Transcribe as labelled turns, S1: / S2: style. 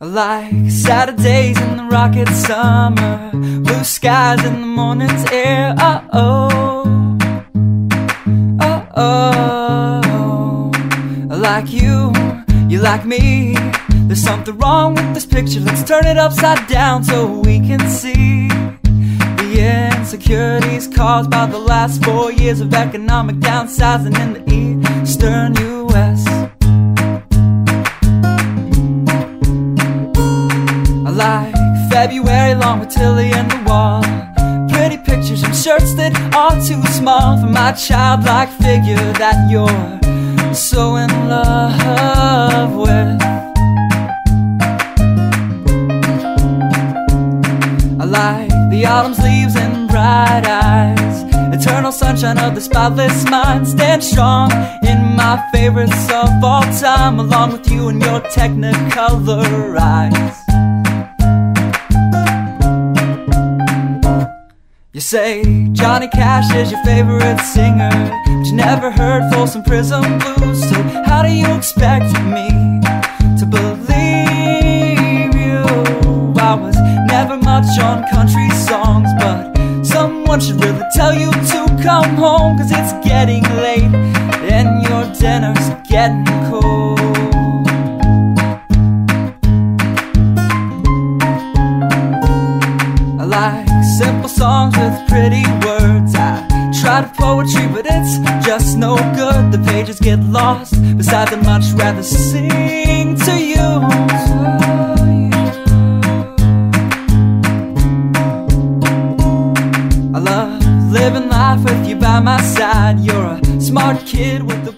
S1: Like Saturdays in the rocket summer, blue skies in the morning's air. Oh, oh, oh. Like you like me. There's something wrong with this picture. Let's turn it upside down so we can see the insecurities caused by the last 4 years of economic downsizing in the eastern U.S. Like February long with Tilly and the wall, pretty pictures and shirts that are too small for my childlike figure that you're so in love with. I like the autumn's leaves and bright eyes, eternal sunshine of the spotless mind. Stand strong in my favorites of all time, along with you and your technicolor eyes. You say Johnny Cash is your favorite singer, but you never heard Folsom Prison Blues. So how do you expect me to believe you? I was never much on country songs, but someone should really tell you to come home, 'cause it's getting late and your dinner's getting cold. I like simple songs with pretty words. I try to poetry, but it's just no good. The pages get lost. Besides, I'd much rather sing to you. I love living life with you by my side. You're a smart kid with a